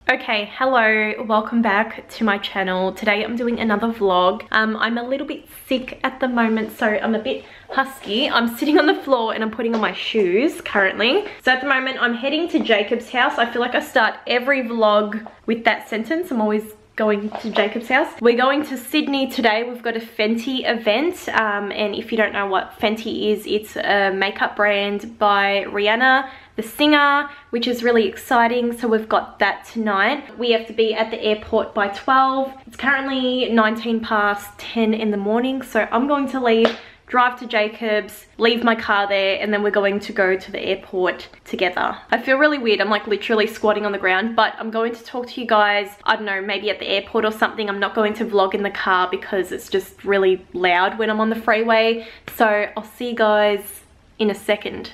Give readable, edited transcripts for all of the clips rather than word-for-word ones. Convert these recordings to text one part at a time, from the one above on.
Okay, hello, welcome back to my channel. Today I'm doing another vlog. I'm a little bit sick at the moment, so I'm a bit husky. I'm sitting on the floor and I'm putting on my shoes currently. So at the moment I'm heading to Jacob's house. I feel like I start every vlog with that sentence. I'm always going to Jacob's house. We're going to Sydney today. We've got a Fenty event, and if you don't know what Fenty is, it's a makeup brand by Rihanna, the singer, which is really exciting. So we've got that tonight. We have to be at the airport by 12. It's currently 19 past 10 in the morning, so I'm going to leave, drive to Jacob's, leave my car there, and then we're going to go to the airport together. I feel really weird. I'm like literally squatting on the ground, but I'm going to talk to you guys, I don't know, maybe at the airport or something. I'm not going to vlog in the car because it's just really loud when I'm on the freeway. So I'll see you guys in a second.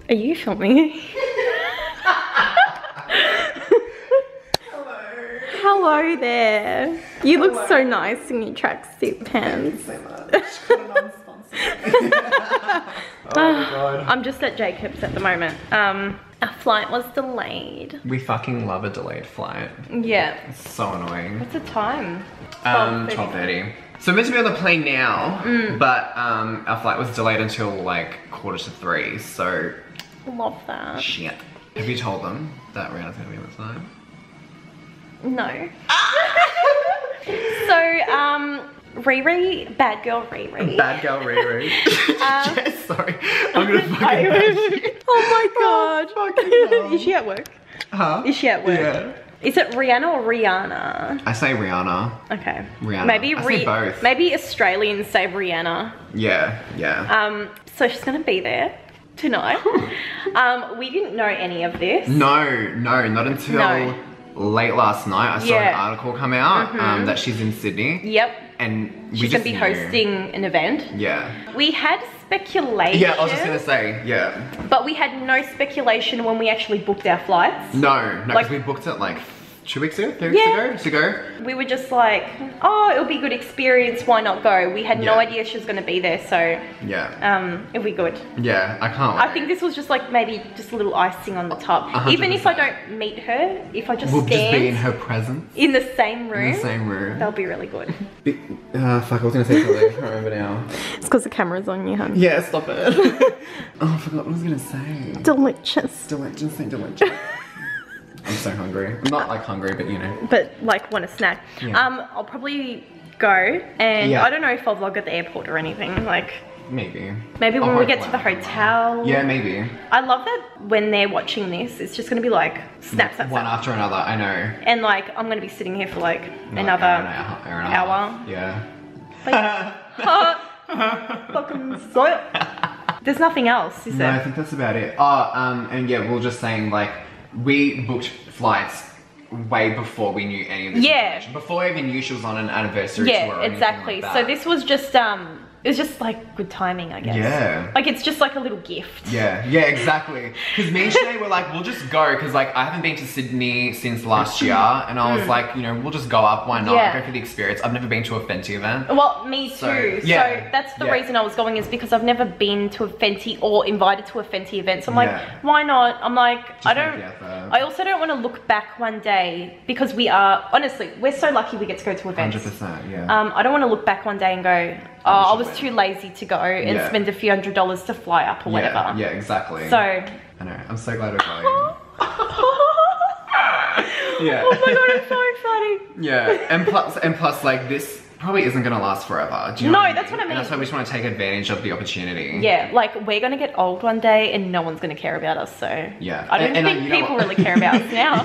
Are you filming? Hello. Hello there. You look so nice in your tracksuit pants. Thank you so much. Oh my god. I'm just at Jacob's at the moment. Our flight was delayed. We fucking love a delayed flight. Yeah. It's so annoying. What's the time? 12:30. So we're meant to be on the plane now, but our flight was delayed until like 2:45, so... Love that. Shit. Have you told them that Rihanna's gonna be on the flight? No. So, Riri, bad girl Riri. Bad girl Riri. Yes, sorry. I'm gonna fucking Oh my god. Oh, fucking hell. Is she at work? Huh? Is she at work? Yeah. Is it Rihanna or Rihanna? I say Rihanna. Okay. Rihanna. Maybe I say both. Maybe Australians say Rihanna. Yeah, yeah. So she's gonna be there tonight. We didn't know any of this. No, not until late last night. I saw an article come out that she's in Sydney. Yep. And she's gonna be hosting an event. Yeah. We had speculation. Yeah, I was just gonna say, yeah. But we had no speculation when we actually booked our flights. No, because we booked it like 2 weeks ago, 3 weeks ago. We were just like, oh, it'll be a good experience, why not go? We had no idea she was gonna be there, so it'll be good. Yeah, I can't wait. I think this was just like maybe just a little icing on the top. 100%. Even if I don't meet her, if I just we'll stand just be in her presence. in the same room. In the same room. That'll be really good. Fuck, I was gonna say something. I can't remember now. It's because the camera's on you, hun. Yeah, stop it. Oh, I forgot what I was gonna say. Delicious. Delicious. I'm so hungry. I'm not like hungry, but you know. But like want a snack. Yeah. I'll probably go and I don't know if I'll vlog at the airport or anything. Like maybe when we get to the hotel. Yeah, maybe. I love that when they're watching this, it's just gonna be like snaps one after another. I know. And like I'm gonna be sitting here for like another hour. Yeah. Fucking so. There's nothing else, is there? No, I think that's about it. Oh, and yeah, we were just saying like we booked flights way before we knew any of this information. Before I even knew she was on an anniversary tour or exactly. Like that. So this was just it was just like good timing, I guess. Yeah. Like it's just like a little gift. Yeah, exactly. Because me and Senay were like, we'll just go, because like I haven't been to Sydney since last year, and I was like, you know, we'll just go up, why not? Go for the experience. I've never been to a Fenty event. Well, me too. So yeah, that's the reason I was going, is because I've never been to a Fenty or invited to a Fenty event. So I'm like, why not? I'm like, I also don't want to look back one day, because we are, honestly, we're so lucky we get to go to events. 100%, yeah. I don't want to look back one day and go, oh, I was too lazy to go and spend a few $100s to fly up or whatever. Yeah, exactly. So I know. I'm so glad we're going. Yeah. Oh my god, it's so exciting. Yeah, and plus, like this probably isn't gonna last forever. Do you know what I mean? That's what I mean. And that's why we just want to take advantage of the opportunity. Yeah, like we're gonna get old one day and no one's gonna care about us. So yeah, I don't think people really care about us now.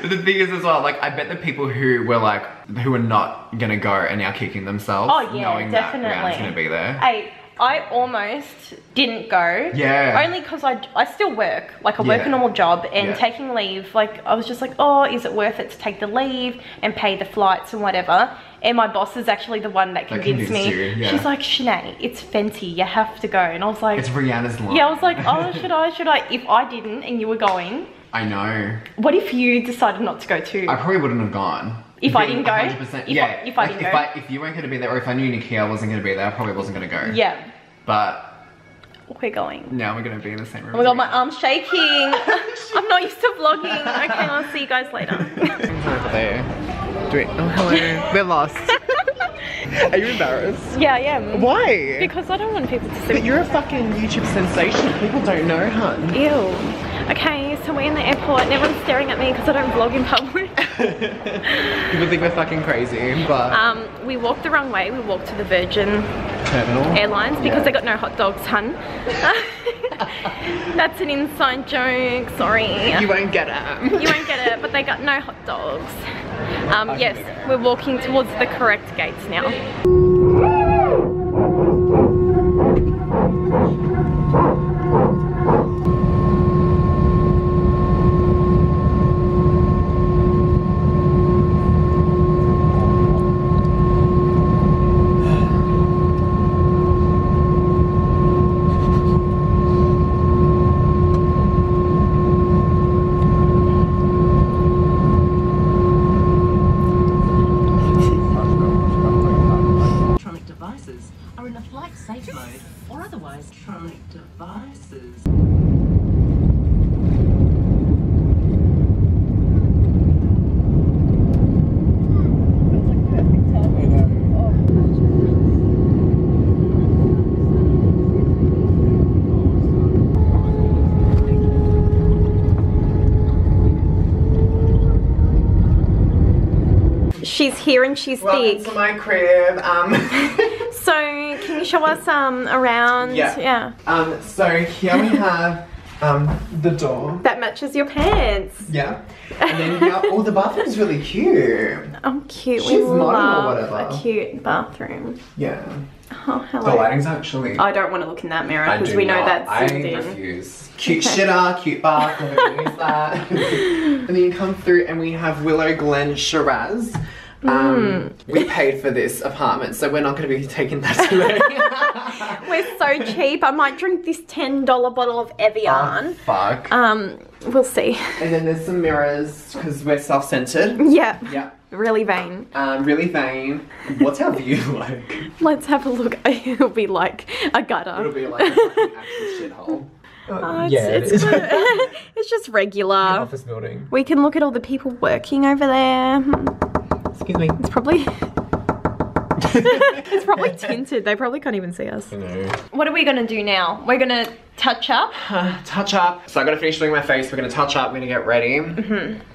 The thing is as well, like I bet the people who were like who are not gonna go are now kicking themselves. Oh yeah, knowing definitely. That Rihanna's gonna be there. Hey, I almost didn't go. Yeah. Only because I still work. Like I work a normal job, and taking leave, like I was just like, oh, is it worth it to take the leave and pay the flights and whatever? And my boss is actually the one that convinced me. She's like, Senay, it's Fenty, you have to go. And I was like, it's Rihanna's line. Yeah, I was like, oh, should I? If I didn't and you were going. I know. What if you decided not to go too? I probably wouldn't have gone. If I didn't go? 100%. If I didn't go? If you weren't going to be there, or if I knew Nikia wasn't going to be there, I probably wasn't going to go. Yeah. But we're going. now we're going to be in the same room. Oh my god, my arm's shaking. you guys later. Over there. Oh, hello. We're lost. Are you embarrassed? Yeah, I am. Why? Because I don't want people to see. But you're a fucking YouTube sensation. People don't know, hun. Ew. Okay, so we're in the airport and everyone's staring at me because I don't vlog in public. People think we're fucking crazy, but... we walked the wrong way. We walked to the Virgin Terminal? Airlines because they got no hot dogs, hun. That's an inside joke, sorry. You won't get it. You won't get it, but they got no hot dogs. Yes, we're walking towards the correct gates now. Are in a flight safe mode or otherwise electronic devices. She's here and she's Welcome thick. to my crib. So, can you show us around? Yeah. So here we have the door. That matches your pants. Yeah. And then here, oh, the bathroom's really cute. Oh, cute. She's we modern or love whatever. a cute bathroom. Yeah. Oh, hello. The lighting's actually... I don't want to look in that mirror I because do we know not. that's I zoomed in. refuse. Cute shitter, cute bath, never gonna use that. And then you come through and we have Willow Glen Shiraz. We paid for this apartment, so we're not going to be taking that today. We're so cheap. I might drink this $10 bottle of Evian. Oh, fuck. We'll see. And then there's some mirrors because we're self-centered. Yeah. Yeah. Really vain. Really vain. What's our view like? Let's have a look. It'll be like a gutter. It'll be like a fucking actual shithole. It's just regular. Office building. We can look at all the people working over there. Excuse me. It's probably it's probably tinted. They probably can't even see us. I know. What are we gonna do now? We're gonna touch up. Touch up. So I gotta finish doing my face. We're gonna touch up. We're gonna get ready.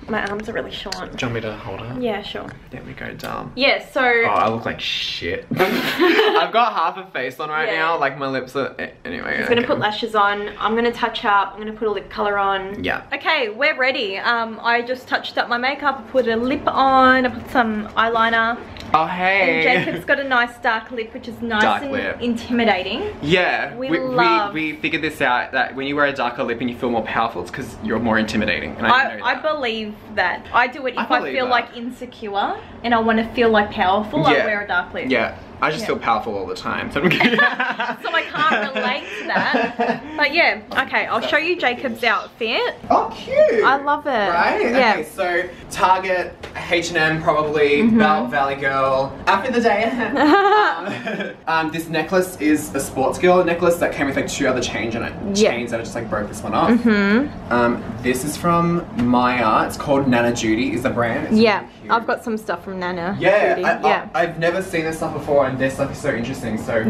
My arms are really short. Do you want me to hold her? Yeah, sure. There we go, dumb. Yeah, so... Oh, I look like shit. I've got half a face on right now. Like my lips are... Anyway. I'm gonna put lashes on. I'm gonna touch up. I'm gonna put a lip color on. Yeah. Okay, we're ready. I just touched up my makeup. I put a lip on. I put some eyeliner. Oh, hey. And Jacob's got a nice dark lip, which is nice Dark and lip. intimidating. Yeah. We figured this out, that when you wear a darker lip and you feel more powerful, it's because you're more intimidating. And I know that. I believe that. I do it if I feel that. like insecure and I want to feel like powerful, I wear a dark lip. Yeah. I just feel powerful all the time. So, so I can't relate to that. But yeah, okay, I'll show you Jacob's outfit. Oh, cute. I love it. Right? Yeah. Okay, so Target, H&M probably, Belt Valley Girl. Outfit of the day. This necklace is a sports girl necklace that came with like 2 other chains and I just like broke this one off. This is from Maya. It's called Nana Judy is the brand. It's really cute. I've got some stuff from Nana. Yeah, I've never seen this stuff before and their stuff is so interesting. So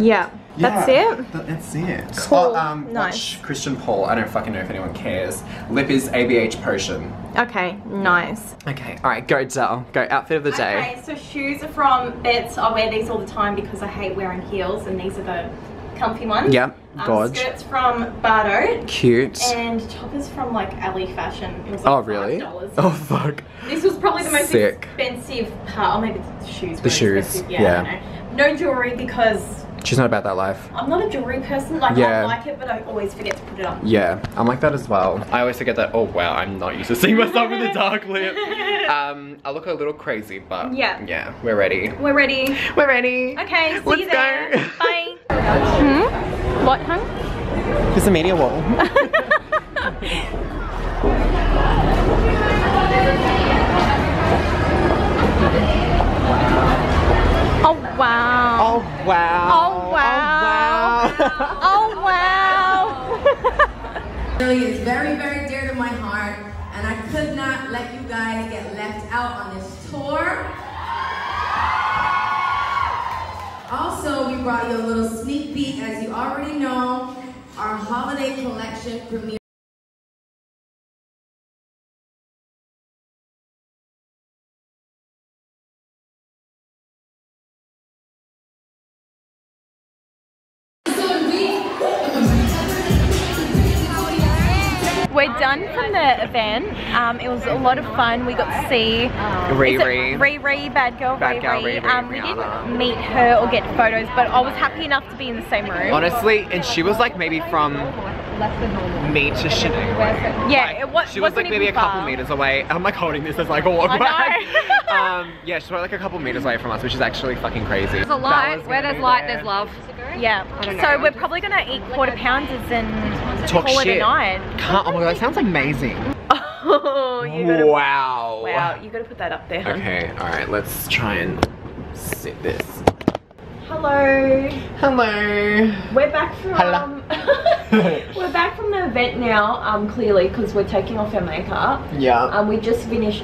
that's it. That's it. Cool. Nice. Watch Christian Paul. I don't fucking know if anyone cares. Lip is ABH Potion. Okay, nice. Okay, alright, go Del. Go outfit of the day. Okay, so shoes are from Bets. I wear these all the time because I hate wearing heels and these are the comfy ones. Yep, gorge. Skirts from Bardo. Cute. And top is from like Alley Fashion. It was like really? $5. Oh fuck. This was probably the most Sick. expensive part. Or maybe the shoes. The shoes. Expensive. Yeah. I don't know. No jewelry because she's not about that life. I'm not a jewelry person. Like I like it, but I always forget to put it on. Yeah, I'm like that as well. I always forget that. Oh wow, I'm not used to seeing myself with a dark lip. I look a little crazy, but yeah, we're ready. We're ready. We're ready. Okay, see Let's you there. go. Bye. What, hun? There's a media wall. Oh wow. Oh wow. Oh wow. Oh wow. Really is very, very dear to my heart, and I could not let you guys get left out on this tour. Also, we brought you a little sneak peek, as you already know, our holiday collection premiere. We're done from the event. It was a lot of fun. We got to see Riri, bad girl Riri. We didn't meet her or get photos, but I was happy enough to be in the same room. Honestly, and she was like maybe from me to Senay away. Yeah, like, she was like maybe a couple meters away. I'm like holding this as like a walkway. Yeah, she was like a couple meters away from us, which is actually fucking crazy. There's a light. Where there's light, there's love. Yeah. So we're probably gonna eat quarter pounders and talk call shit. it a night. Oh my god, that sounds amazing. Oh, you gotta, wow. Wow, you gotta put that up there. Okay, alright, let's try and sit this. Hello. Hello. We're back from we're back from the event now, clearly, because we're taking off our makeup. Yeah. We just finished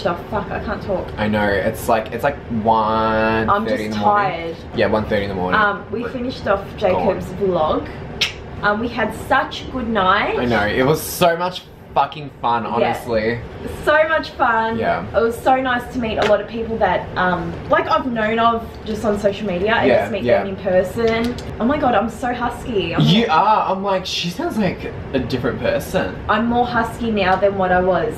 off. Fuck, I can't talk. I know, it's like 1:30 I'm just in the tired. morning. Yeah, 1:30 in the morning. We finished off Jacob's vlog. We had such a good night. I know, it was so much fucking fun, honestly. Yeah. So much fun. Yeah. It was so nice to meet a lot of people that like I've known of just on social media and just meet them in person. Oh my god, I'm so husky. You are. I'm like, she sounds like a different person. I'm more husky now than what I was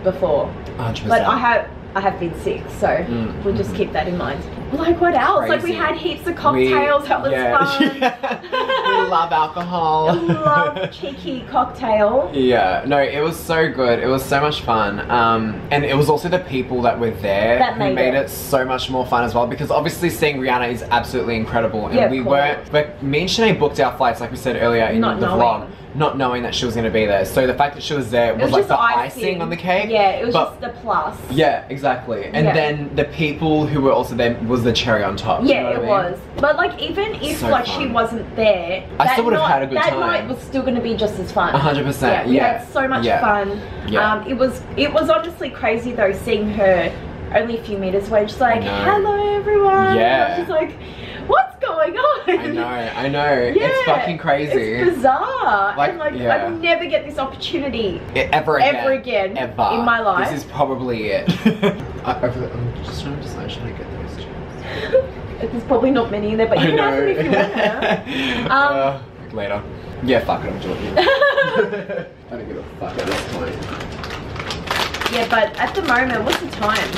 before. 100%. But I have been sick, so we'll just keep that in mind. Like what else? Like we had heaps of cocktails, that was fun. We love alcohol. I love cheeky cocktail. Yeah, no, it was so good. It was so much fun. And it was also the people that were there that who made it so much more fun as well, because obviously seeing Rihanna is absolutely incredible. And we weren't, but me and Senay booked our flights, like we said earlier in the vlog, not knowing that she was going to be there. So the fact that she was there was like the icing on the cake. Yeah, it was just the plus. Yeah, exactly. And then the people who were also there was the cherry on top. Yeah, it was. But like even if she wasn't there, I still would have had a good time. That night was still going to be just as fun. 100%. Yeah, we had so much fun. Yeah. It was honestly crazy though, seeing her only a few meters away, just like, hello everyone. Yeah. Just like, what's going on? I know. Yeah, it's fucking crazy. It's bizarre. Like, and like, I never get this opportunity ever again in my life. This is probably it. I'm just trying to decide, should I get those chairs? There's probably not many in there, but you can have them if you want to. Later. Yeah, fuck it, I'm joking. I don't give a fuck at this point. Yeah, but at the moment, what's the time?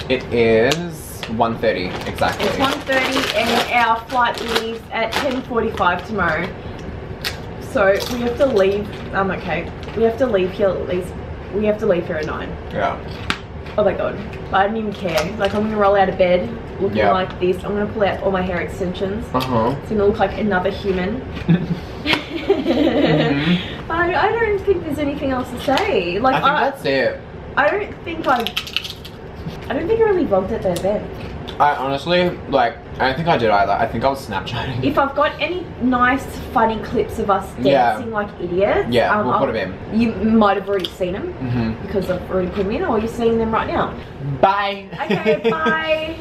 It is 1:30 exactly. It's 1:30 and our flight leaves at 10:45 tomorrow. So we have to leave. Okay. We have to leave here at least. We have to leave here at 9. Yeah. Oh my god. I don't even care. Like I'm gonna roll out of bed looking like this. I'm gonna pull out all my hair extensions. It's gonna look like another human. I don't think there's anything else to say. Like I think that's it. I don't think I really vlogged at the event. I honestly, like, I don't think I did either. I think I was Snapchatting. If I've got any nice, funny clips of us dancing like idiots, we'll put them in. You might have already seen them because I've already put them in, or you're seeing them right now. Bye. Okay, bye.